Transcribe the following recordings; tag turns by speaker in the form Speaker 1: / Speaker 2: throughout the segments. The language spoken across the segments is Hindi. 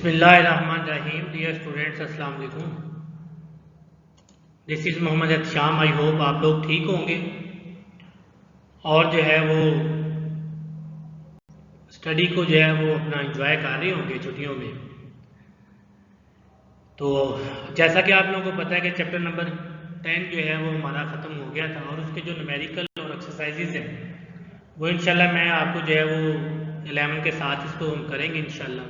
Speaker 1: बिस्मिल्लाहिर्रहमानिर्रहीम। डियर स्टूडेंट्स, अस्सलाम वालेकुम। This is Mohammad Ehtesham. I hope आप लोग ठीक होंगे और जो है वो स्टडी को जो है वो अपना एंजॉय कर रहे होंगे छुट्टियों में। तो जैसा कि आप लोगों को पता है कि चैप्टर नंबर 10 जो है वो हमारा ख़त्म हो गया था और उसके जो न्यूमेरिकल और एक्सरसाइजेज हैं वो इंशाल्लाह मैं आपको जो है वो 11 के साथ इसको हम करेंगे इंशाल्लाह।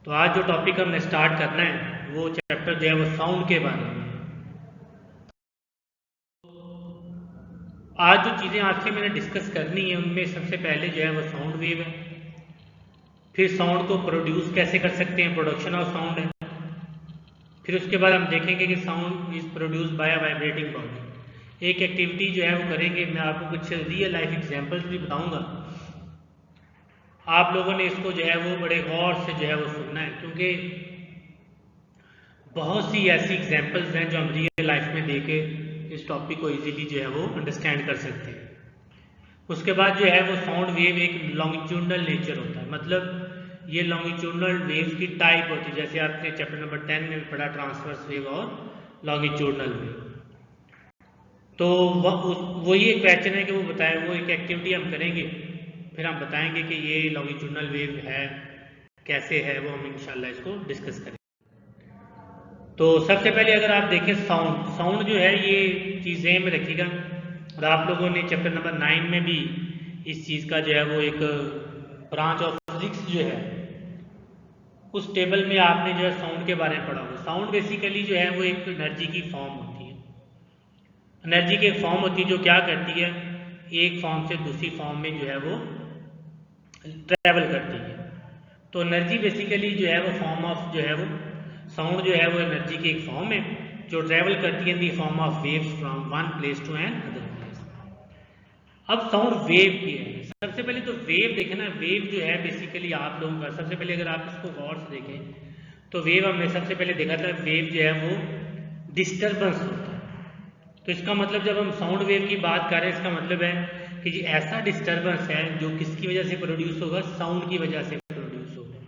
Speaker 1: तो आज जो टॉपिक हमने स्टार्ट करना है वो चैप्टर जो है वो साउंड के बारे में। आज जो चीज़ें आपसे मैंने डिस्कस करनी है उनमें सबसे पहले जो है वो साउंड वेव है, फिर साउंड को प्रोड्यूस कैसे कर सकते हैं, प्रोडक्शन ऑफ साउंड है, फिर उसके बाद हम देखेंगे कि sound is produce by vibrating body. एक एक्टिविटी जो है वो करेंगे, मैं आपको कुछ रियल लाइफ एग्जांपल्स भी बताऊंगा। आप लोगों ने इसको जो है वो बड़े गौर से जो है वो सुनना है, क्योंकि बहुत सी ऐसी एग्जांपल्स हैं जो हम रियल लाइफ में देके इस टॉपिक को इजीली जो है वो अंडरस्टैंड कर सकते हैं। उसके बाद जो है वो साउंड वेव एक लॉन्गिट्यूडनल नेचर होता है, मतलब ये लॉन्गिट्यूडनल वेव्स की टाइप होती है। जैसे आपने चैप्टर नंबर 10 में पढ़ा ट्रांसवर्स वेव और लॉन्गिट्यूडनल वेव। तो वही एक क्वेश्चन है कि वो बताएं, वो एक एक्टिविटी हम करेंगे, फिर हम बताएंगे कि ये लॉन्गिट्यूडनल वेव है कैसे है, वो हम इंशाल्लाह इसको डिस्कस करेंगे। तो सबसे पहले अगर आप देखें साउंड जो है ये चीज़ ज़हन में रखिएगा, और आप लोगों ने चैप्टर नंबर 9 में भी इस चीज़ का जो है वो एक ब्रांच ऑफ फिजिक्स जो है उस टेबल में आपने जो है साउंड के बारे में पढ़ा होगा। साउंड बेसिकली जो है वो एक एनर्जी की फॉर्म होती है, एनर्जी की एक फॉर्म होती है जो क्या करती है, एक फॉर्म से दूसरी फॉर्म में जो है वो ट्रैवल करती है। तो एनर्जी बेसिकली जो है वो फॉर्म ऑफ जो है वो साउंड जो है वो एनर्जी की एक फॉर्म है जो ट्रैवल करती है in the form of waves from one place to another place. अब साउंड वेव की है। सबसे पहले तो वेव देखें ना, वेव जो है बेसिकली आप लोगों का, सबसे पहले अगर आप इसको गौर से देखें तो वेव हमने सबसे पहले देखा था, वेव जो है वो डिस्टर्बेंस होता है। तो इसका मतलब जब हम साउंड वेव की बात कर रहे हैं, इसका मतलब है कि जी ऐसा डिस्टर्बेंस है जो किसकी वजह से प्रोड्यूस होगा, साउंड की वजह से प्रोड्यूस होगा।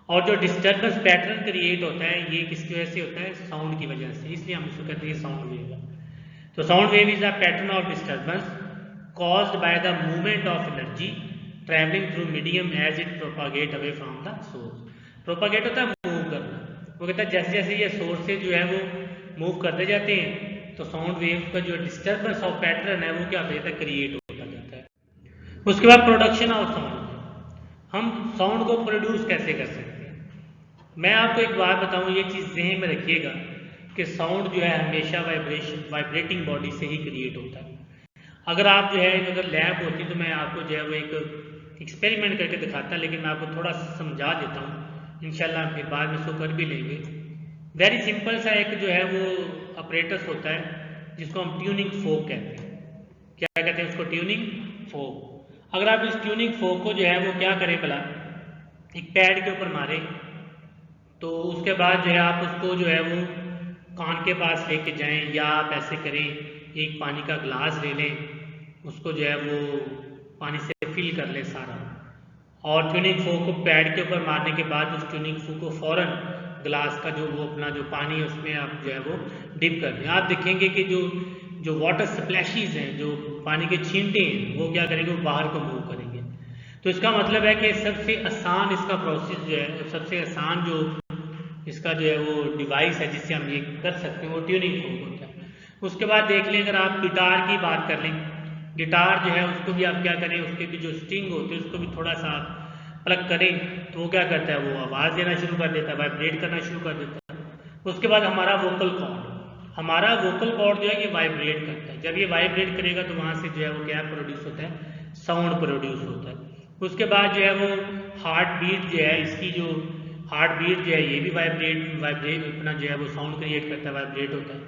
Speaker 1: और जो डिस्टर्बेंस पैटर्न क्रिएट होता है ये किसकी वजह से होता है, साउंड की वजह से, इसलिए हम इसको कहते हैं साउंड वेव। तो sound wave is a pattern of disturbance caused by the movement of energy traveling through medium as it propagate away from the source। Propagate होता है मूव करना, वो कहता है जैसे जैसे ये सोर्स से जो है वो मूव करते जाते हैं तो साउंड वेव का जो डिस्टर्बेंस ऑफ पैटर्न है वो क्या होता है, क्रिएट होता जाता है। उसके बाद प्रोडक्शन ऑफ साउंड, हम साउंड को प्रोड्यूस कैसे कर सकते हैं। मैं आपको एक बात बताऊं, ये चीज़ ज़हन में रखिएगा कि साउंड जो है हमेशा वाइब्रेटिंग बॉडी से ही क्रिएट होता है। अगर आप जो है अगर लैब होती तो मैं आपको जो है वो एक एक्सपेरिमेंट करके दिखाता, लेकिन मैं आपको थोड़ा सा समझा देता हूँ, इंशाल्लाह फिर बाद में इसको कर भी लेंगे। वेरी सिंपल सा एक जो है वो ऑपरेटस होता है जिसको हम ट्यूनिंग फोक कहते हैं। क्या कहते हैं उसको, ट्यूनिंग फोक। अगर आप इस ट्यूनिंग फोक को जो है वो क्या करें भला, एक पैड के ऊपर मारे, तो उसके बाद जो है आप उसको जो है वो कान के पास लेके जाएं, या आप ऐसे करें एक पानी का गिलास ले लें, उसको जो है वो पानी से फिल कर लें सारा, और ट्यूनिंग फोक को पैड के ऊपर मारने के बाद उस ट्यूनिंग फोक को फौरन गिलास का जो वो अपना जो पानी है उसमें आप जो है वो डिप कर दें। आप देखेंगे कि जो जो वाटर स्प्लैशेस हैं, जो पानी के छींटे हैं, वो क्या करेंगे, वो बाहर को मूव करेंगे। तो इसका मतलब है कि सबसे आसान इसका प्रोसेस जो है, सबसे आसान जो इसका जो है वो डिवाइस है जिससे हम ये कर सकते हैं वो ट्यूनिंग फोक होता है। उसके बाद देख लें, अगर आप गिटार की बात कर लें, गिटार जो है उसको भी आप क्या करें, उसके भी जो स्ट्रिंग होते हैं उसको भी थोड़ा सा प्लग करें तो वो क्या करता है, वो आवाज़ देना शुरू कर देता है, वाइब्रेट करना शुरू कर देता है। उसके बाद हमारा वोकल कॉर्ड जो है ये वाइब्रेट करता है। जब ये वाइब्रेट करेगा तो वहाँ से जो है वो क्या प्रोड्यूस होता है, साउंड प्रोड्यूस होता है। उसके बाद जो है वो हार्ट बीट जो है, इसकी जो हार्ट बीट जो है ये भी वाइब्रेट अपना जो है वो साउंड क्रिएट करता है, वाइब्रेट होता है।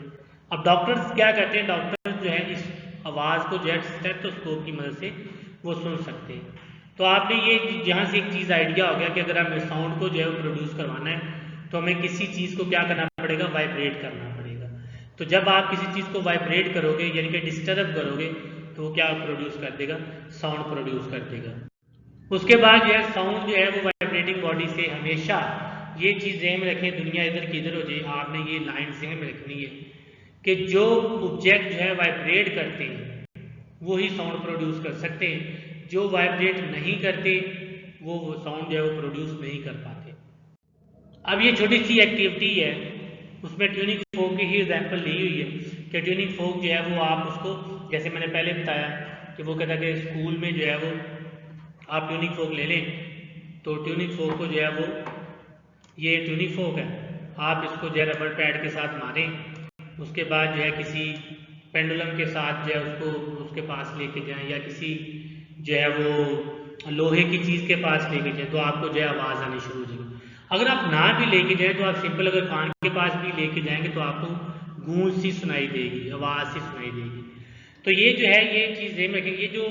Speaker 1: अब डॉक्टर्स क्या कहते हैं, डॉक्टर्स जो है इस आवाज़ को जो है स्टेथोस्कोप की मदद से वो सुन सकते हैं। तो आपने ये यहाँ से एक चीज़ आइडिया हो गया कि अगर हमें साउंड को जो है प्रोड्यूस करवाना है तो हमें किसी चीज़ को क्या करना पड़ेगा, वाइब्रेट करना पड़ेगा। तो जब आप किसी चीज़ को वाइब्रेट करोगे यानी कि डिस्टर्ब करोगे तो वो क्या प्रोड्यूस कर देगा, साउंड प्रोड्यूस कर देगा। उसके बाद जो है साउंड जो है वो वाइब्रेटिंग बॉडी से हमेशा, ये चीज़ जहन में रखें, दुनिया इधर की इधर हो जाए, आपने ये लाइन जहन में रखनी है कि जो ऑब्जेक्ट जो है वाइब्रेट करते हैं वो ही साउंड प्रोड्यूस कर सकते हैं, जो वाइब्रेट नहीं करते वो साउंड जो है वो प्रोड्यूस नहीं कर पाते। अब ये छोटी सी एक्टिविटी है, उसमें ट्यूनिंग फोक की ही एग्जाम्पल ली हुई है कि ट्यूनिंग फोक जो है वो आप उसको, जैसे मैंने पहले बताया कि वो कहता है कि स्कूल में जो है वो आप ट्यूनिंग फोक ले लें, तो ट्यूनिंग फोक को जो है वो, ये ट्यूनिंग फोक है, आप इसको जो है रबर पैड के साथ मारें, उसके बाद जो है किसी पेंडुलम के साथ जो है उसको उसके पास लेके जाएं, या किसी जो है वो लोहे की चीज़ के पास लेके जाएं, तो आपको जो है आवाज़ आनी शुरू हो जाएगी। अगर आप ना भी लेके जाएं तो आप सिंपल अगर कान के पास भी लेके जाएंगे तो आपको गूंज सी सुनाई देगी, आवाज़ सी सुनाई देगी। तो ये जो है ये चीज़ ध्यान रखेंगे, ये जो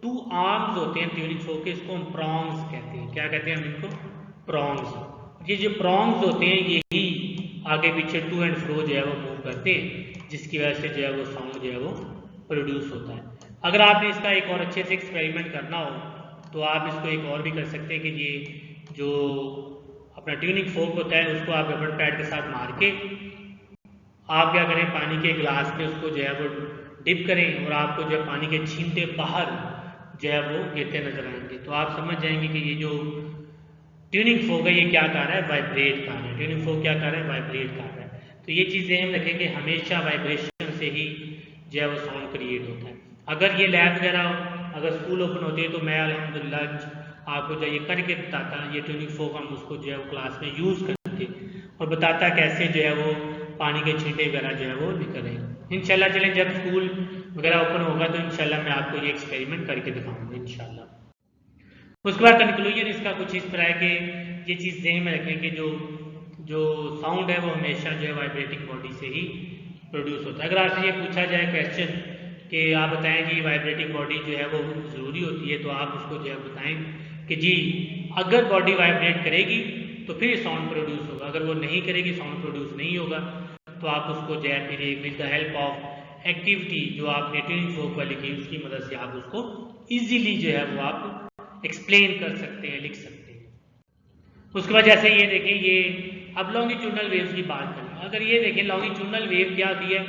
Speaker 1: 2 आर्म्स होते हैं ट्यूनिंग फोक के, इसको हम प्रॉन्ग्स कहते हैं। क्या कहते हैं हम इनको? प्रॉन्ग्स। ये जो प्रॉन्ग्स होते हैं यही आगे पीछे टू एंड फ्रो जो है वो मूव करते हैं, जिसकी वजह से जो है वो साउंड जो है वो प्रोड्यूस होता है। अगर आपने इसका एक और अच्छे से एक्सपेरिमेंट करना हो तो आप इसको एक और भी कर सकते हैं कि ये जो अपना ट्यूनिंग फोक होता है उसको आप रबर पैड के साथ मार के आप क्या करें, पानी के गिलास में उसको जो है वो डिप करें और आपको जो है पानी के छींटे बाहर जो है वो गिरते नजर आएंगे, तो आप समझ जाएंगे कि ये जो ट्यूनिंग फोक है ये क्या कर रहा है, वाइब्रेट कर रहा है। ट्यूनिंग फोक क्या कर रहा है, वाइब्रेट कर रहा है। तो ये चीज़ें हम रखें कि हमेशा वाइब्रेशन से ही जो है वो साउंड क्रिएट होता है। अगर ये लैब वगैरह अगर स्कूल ओपन होती है तो मैं अल्हम्दुलिल्लाह आपको जो ये करके बताता, ये ट्यूनिंग फोक हम उसको जो है वो क्लास में यूज़ करते और बताता कैसे जो है वो पानी के छींटे वगैरह जो है वो निकल रहे हैं। इंशाल्लाह चलें जब स्कूल वगैरह ओपन होगा तो इंशाल्लाह मैं आपको ये एक्सपेरिमेंट करके दिखाऊंगा इंशाल्लाह। उसके बाद कंक्लूजन इसका कुछ इस तरह है कि ये चीज़ ध्यान में रखें कि जो जो साउंड है वो हमेशा जो है वाइब्रेटिंग बॉडी से ही प्रोड्यूस होता है। अगर आपसे ये पूछा जाए क्वेश्चन कि आप बताएं कि वाइब्रेटिंग बॉडी जो है वो ज़रूरी होती है, तो आप उसको जो है बताएं कि जी अगर बॉडी वाइब्रेट करेगी तो फिर साउंड प्रोड्यूस होगा, अगर वो नहीं करेगी साउंड प्रोड्यूस नहीं होगा। तो आप उसको जो है फिर with the help of activity जो आपने ट्यूनिंग फोक वाली की उसकी मदद से आप उसको ईजिली जो है वो आप एक्सप्लेन कर सकते हैं, लिख सकते हैं। उसके बाद जैसे ये देखें, ये अब लॉन्गिट्यूडनल वेव्स की बात करें। अगर ये देखें लॉन्गिट्यूडनल वेव क्या होती है,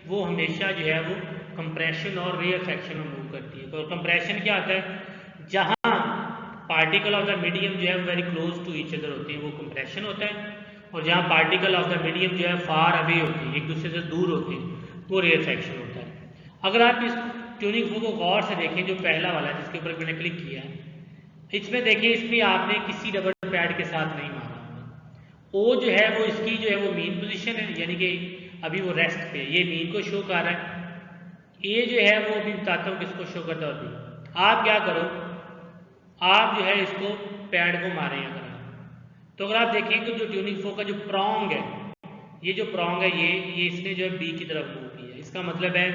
Speaker 1: वो हमेशा जो है वो कंप्रेशन और रेयरफेक्शन में मूव करती है। तो कंप्रेशन क्या होता है, जहां पार्टिकल ऑफ द मीडियम जो है very close to each other होते हैं वो कंप्रेशन होता है, और जहां पार्टिकल ऑफ द मीडियम जो है फार अवे होते हैं, एक दूसरे से दूर होते हैं, वो रेयरफेक्शन होता है। अगर आप इस ट्यूनिंग फोक को गौर से देखें, जो पहला वाला जिसके ऊपर मैंने क्लिक किया है, इसमें देखिए इसमें आपने किसी रबर पैड के साथ नहीं मारा। ओ जो है वो इसकी जो है वो मीन पोजीशन है, यानी कि अभी वो रेस्ट पे, ये मीन को शो कर रहा है। ये जो है वो अभी बताता हूँ किसको शो करता है। अभी आप क्या करो, आप जो है इसको पैड को मारें अगर आप, तो अगर आप देखें कि जो ट्यूनिंग फोक का जो प्रॉन्ग है, ये जो प्रॉन्ग है ये इसने जो है बी की तरफ मूव किया। इसका मतलब है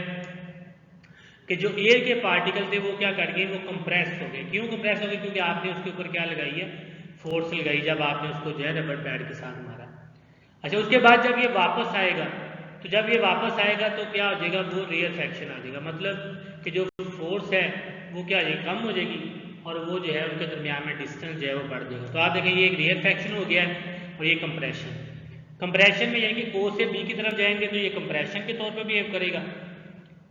Speaker 1: कि जो एयर के पार्टिकल थे वो क्या कर गए, वो कंप्रेस हो गए। क्यों कंप्रेस हो गए, क्योंकि आपने उसके ऊपर क्या लगाई है, फोर्स लगाई, जब आपने उसको जो है रबर पैड के साथ मारा। अच्छा, उसके बाद जब ये वापस आएगा, तो जब ये वापस आएगा तो क्या हो जाएगा, वो रेयर फ्रैक्शन आ जाएगा। मतलब कि जो फोर्स है वो क्या हो जाएगी, कम हो जाएगी, और वो जो है उनके दरमियान में डिस्टेंस जो है वो बढ़ जाएगा। तो आप देखें ये एक रेयर फ्रैक्शन हो गया है, और ये कंप्रेशन। कंप्रेशन में यानी कि ओ से बी की तरफ जाएंगे तो ये कंप्रेशन के तौर पर बिहेव करेगा।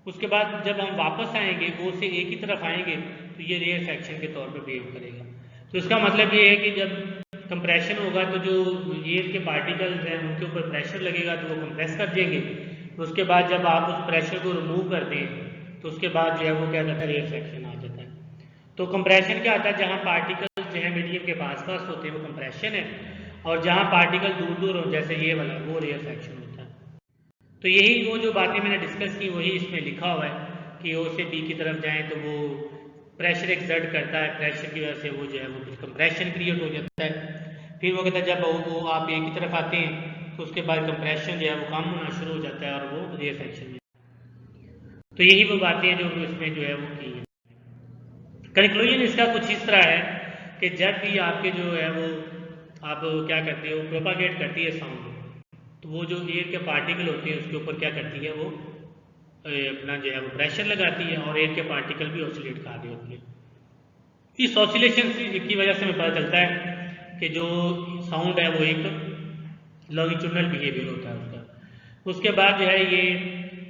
Speaker 1: उसके बाद जब हम वापस आएंगे ओ से ए की तरफ आएंगे तो ये रेयर फ्रैक्शन के तौर पर बिहेव करेगा। तो इसका मतलब ये है कि जब कंप्रेशन होगा तो जो एयर के पार्टिकल्स हैं उनके ऊपर प्रेशर लगेगा तो वो कंप्रेस कर देंगे। तो उसके बाद जब आप उस प्रेशर को रिमूव कर दें तो उसके बाद जो है वो क्या कहता है, रेयर फ्रैक्शन आ जाता है। तो कंप्रेशन क्या आता है, जहाँ पार्टिकल्स जो है मीडियम के पास पास होते हैं वो कंप्रेशन है, और जहाँ पार्टिकल दूर दूर हो जैसे ये वाला वो रेयर फ्रैक्शन होता है। तो यही वो जो बातें मैंने डिस्कस की वही इसमें लिखा हुआ है कि ओ से बी की तरफ जाएं तो वो प्रेशर एक्सर्ट करता है, प्रेशर की वजह से वो जो है वो कुछ कंप्रेशन क्रिएट हो जाता है। फिर वो कहता है जब वो आप ए की तरफ आते हैं तो उसके बाद कंप्रेशन जो है वो कम होना शुरू हो जाता है और वो रेयर फ्रैक्शन में। तो यही वो बातें हैं जो इसमें जो है वो की है। कंक्लूजन इसका कुछ इस तरह है कि जब भी आपके जो है वो आप क्या करते हो, प्रोपागेट करती है साउंड, तो वो जो एयर के पार्टिकल होते हैं उसके ऊपर क्या करती है, वो अपना जो है वो प्रेशर लगाती है, और एयर के पार्टिकल भी ऑसिलेट कर रहे होते हैं। इस ऑसिलेशन की वजह से हमें पता चलता है कि जो साउंड है वो एक लॉन्गिट्यूडनल बिहेवियर होता है उसका। उसके बाद जो है ये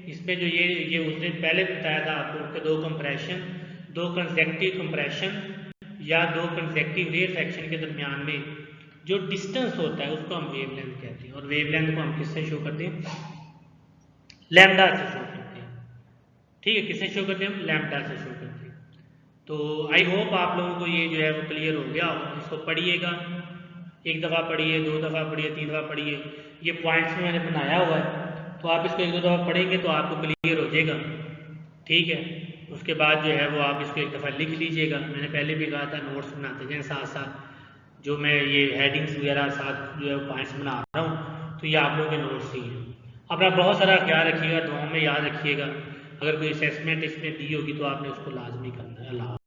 Speaker 1: इसमें जो ये उसने पहले बताया था आपको कि दो कंप्रेशन, दो कंसेक्टिव कंप्रेशन या दो कंसेक्टिव रेयरफैक्शन के दरमियान में जो डिस्टेंस होता है उसको हम वेवलेंथ कहते हैं, और वेवलेंथ को हम किससे शो करते हैं? लैम्डा से शो करते हैं। ठीक है, किससे शो करते हैं? हम लैम्डा से शो करते हैं। तो आई होप आप लोगों को ये जो है वो क्लियर हो गया होगा। इसको पढ़िएगा, एक दफ़ा पढ़िए, दो दफ़ा पढ़िए, तीन दफ़ा पढ़िए। ये पॉइंट्स में मैंने बनाया हुआ है, तो आप इसको एक दो दफ़ा पढ़ेंगे तो आपको क्लियर हो जाएगा। ठीक है, उसके बाद जो है वो आप इसको एक दफ़ा लिख लीजिएगा। मैंने पहले भी कहा था नोट्स बनाते जाएँ साथ साथ, जो मैं ये हेडिंग्स वगैरह साथ जो है पॉइंट्स बना रहा हूँ, तो ये आप लोगों के नोट्स ही हैं। अपना बहुत सारा ख्याल रखिएगा, दुआओं में याद रखिएगा। अगर कोई असेसमेंट इसमें दी होगी तो आपने उसको लाजमी करना है। अल्लाह।